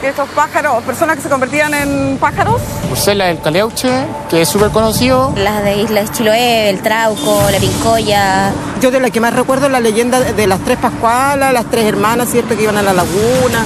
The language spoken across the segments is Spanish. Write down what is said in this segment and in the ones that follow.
que estos pájaros, personas que se convertían en pájaros. Usé la del Caleuche, que es súper conocido. Las de Isla Chiloé, el Trauco, la Pincoya. Yo de la que más recuerdo es la leyenda de las tres Pascualas, las tres hermanas, ¿cierto?, que iban a la laguna.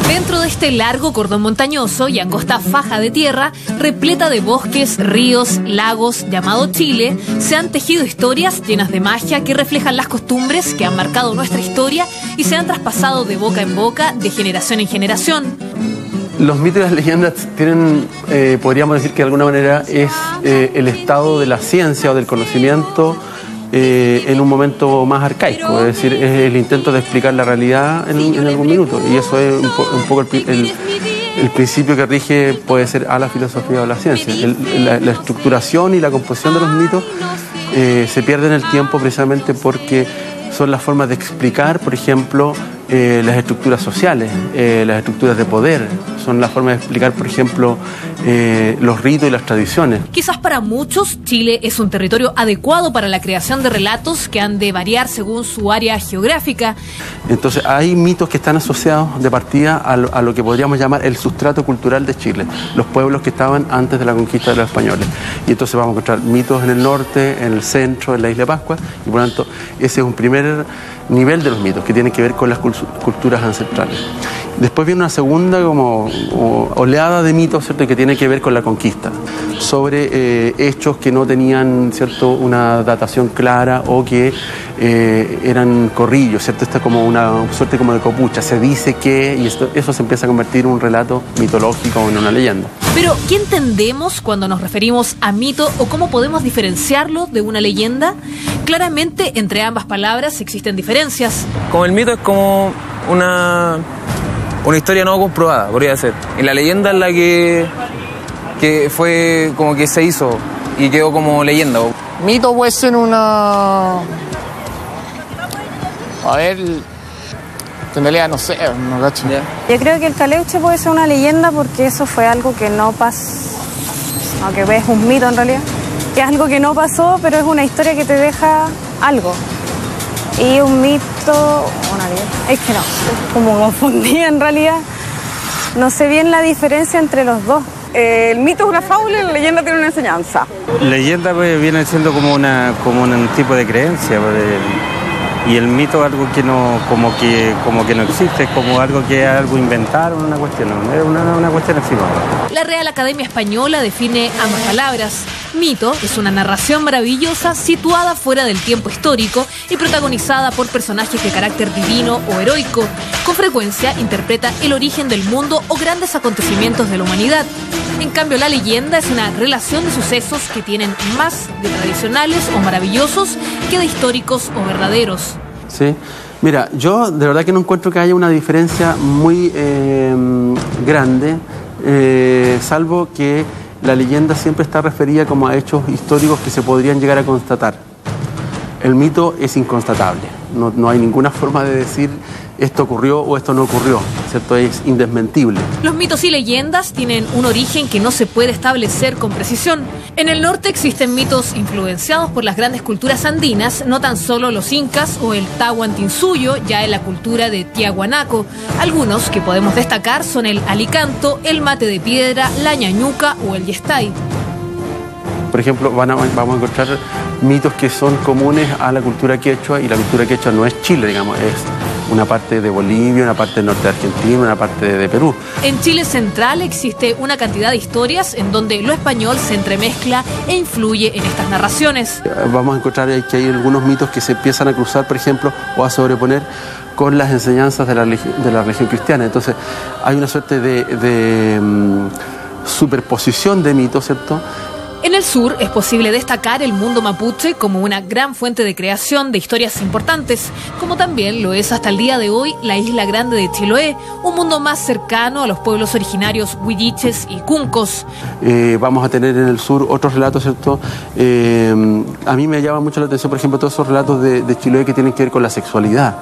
Dentro de este largo cordón montañoso y angosta faja de tierra, repleta de bosques, ríos, lagos, llamado Chile, se han tejido historias llenas de magia que reflejan las costumbres que han marcado nuestra historia y se han traspasado de boca en boca, de generación en generación. Los mitos y las leyendas tienen, podríamos decir que de alguna manera es el estado de la ciencia o del conocimiento en un momento más arcaico, es decir, es el intento de explicar la realidad en algún minuto, y eso es un poco el principio que rige, puede ser a la filosofía o a la ciencia. La estructuración y la composición de los mitos se pierde en el tiempo precisamente porque son las formas de explicar, por ejemplo, las estructuras sociales, las estructuras de poder, son las formas de explicar, por ejemplo, los ritos y las tradiciones. Quizás para muchos Chile es un territorio adecuado para la creación de relatos que han de variar según su área geográfica. Entonces hay mitos que están asociados de partida a lo que podríamos llamar el sustrato cultural de Chile, los pueblos que estaban antes de la conquista de los españoles. Y entonces vamos a encontrar mitos en el norte, en el centro, en la isla de Pascua, y por lo tanto ese es un primer nivel de los mitos que tiene que ver con las culturas ancestrales. Después viene una segunda como oleada de mitos, ¿cierto?, que tiene que ver con la conquista, sobre hechos que no tenían, ¿cierto?, una datación clara o que eran corrillos, ¿cierto? Esta es como una suerte como de copucha, se dice que, y eso se empieza a convertir en un relato mitológico o en una leyenda. Pero, ¿qué entendemos cuando nos referimos a mito o cómo podemos diferenciarlo de una leyenda? Claramente, entre ambas palabras existen diferencias. Como el mito es como una historia no comprobada, podría ser. Y la leyenda es la que fue como que se hizo y quedó como leyenda. Mito puede ser una... A ver... En realidad no sé, no cacho. Yo creo que el Caleuche puede ser una leyenda porque eso fue algo que no pasó, aunque es un mito en realidad, que es algo que no pasó, pero es una historia que te deja algo. Y un mito, una leyenda, es que no, como confundida en realidad, no sé bien la diferencia entre los dos. El mito es una fábula y la leyenda tiene una enseñanza. Leyenda pues, viene siendo como un tipo de creencia. Y el mito es algo que no, como que no existe, es como algo que algo inventaron, una cuestión, es una cuestión encima. La Real Academia Española define ambas palabras. Mito es una narración maravillosa situada fuera del tiempo histórico y protagonizada por personajes de carácter divino o heroico. Con frecuencia interpreta el origen del mundo o grandes acontecimientos de la humanidad. En cambio, la leyenda es una relación de sucesos que tienen más de tradicionales o maravillosos que de históricos o verdaderos. Sí, mira, yo de verdad que no encuentro que haya una diferencia muy grande, salvo que la leyenda siempre está referida como a hechos históricos que se podrían llegar a constatar. El mito es inconstatable, no hay ninguna forma de decir esto ocurrió o esto no ocurrió, ¿cierto? Es indesmentible. Los mitos y leyendas tienen un origen que no se puede establecer con precisión. En el norte existen mitos influenciados por las grandes culturas andinas, no tan solo los incas o el Tahuantinsuyo, ya en la cultura de Tiahuanaco. Algunos que podemos destacar son el alicanto, el mate de piedra, la ñañuca o el yestay. Por ejemplo, vamos a encontrar mitos que son comunes a la cultura quechua, y la cultura quechua no es Chile, digamos, es una parte de Bolivia, una parte del norte de Argentina, una parte de Perú. En Chile central existe una cantidad de historias en donde lo español se entremezcla e influye en estas narraciones. Vamos a encontrar que hay algunos mitos que se empiezan a cruzar, por ejemplo, o a sobreponer con las enseñanzas de la religión cristiana. Entonces hay una suerte de superposición de mitos, ¿cierto? En el sur es posible destacar el mundo mapuche como una gran fuente de creación de historias importantes, como también lo es hasta el día de hoy la Isla Grande de Chiloé, un mundo más cercano a los pueblos originarios huilliches y cuncos. Vamos a tener en el sur otros relatos, ¿cierto? A mí me llama mucho la atención, por ejemplo, todos esos relatos de Chiloé que tienen que ver con la sexualidad,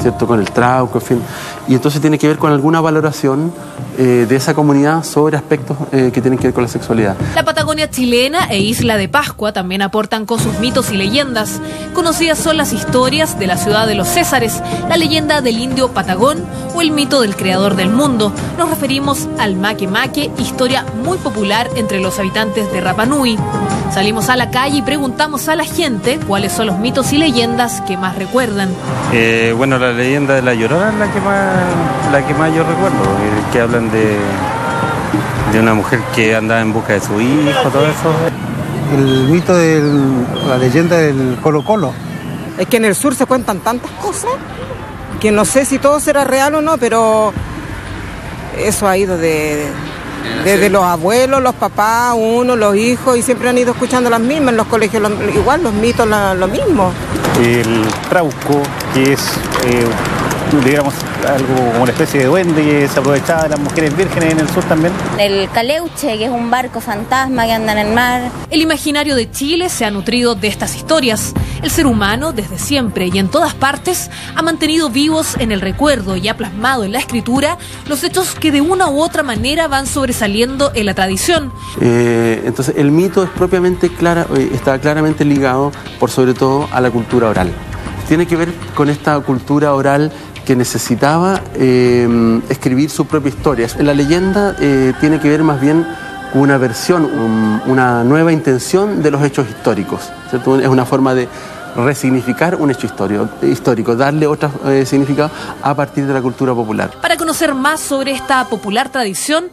¿cierto? Con el trauco, en fin. Y entonces tiene que ver con alguna valoración de esa comunidad sobre aspectos que tienen que ver con la sexualidad. La Patagonia chilena Cartagena e Isla de Pascua también aportan con sus mitos y leyendas. Conocidas son las historias de la ciudad de los Césares, la leyenda del indio Patagón o el mito del creador del mundo. Nos referimos al Make Make, historia muy popular entre los habitantes de Rapa Nui. Salimos a la calle y preguntamos a la gente cuáles son los mitos y leyendas que más recuerdan. Bueno, la leyenda de la Llorona es la que más yo recuerdo, que hablan de una mujer que andaba en busca de su hijo, todo eso. El mito la leyenda del Colo Colo. Es que en el sur se cuentan tantas cosas que no sé si todo será real o no, pero eso ha ido desde los abuelos, los papás, uno, los hijos, y siempre han ido escuchando las mismas en los colegios, igual los mitos lo mismo. El trauco, que es, digamos, algo como una especie de duende que se aprovechaba de las mujeres vírgenes en el sur también. El caleuche, que es un barco fantasma que anda en el mar. El imaginario de Chile se ha nutrido de estas historias. El ser humano, desde siempre y en todas partes, ha mantenido vivos en el recuerdo y ha plasmado en la escritura los hechos que de una u otra manera van sobresaliendo en la tradición. Entonces el mito es propiamente está claramente ligado, por sobre todo, a la cultura oral. Tiene que ver con esta cultura oral que necesitaba escribir su propia historia. La leyenda tiene que ver más bien con una versión, una nueva intención de los hechos históricos, ¿cierto? Es una forma de resignificar un hecho histórico, darle otro significado a partir de la cultura popular. Para conocer más sobre esta popular tradición,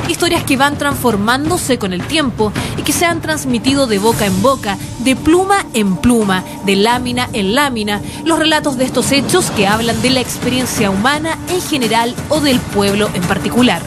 historias que van transformándose con el tiempo y que se han transmitido de boca en boca, de pluma en pluma, de lámina en lámina, los relatos de estos hechos que hablan de la experiencia humana en general o del pueblo en particular.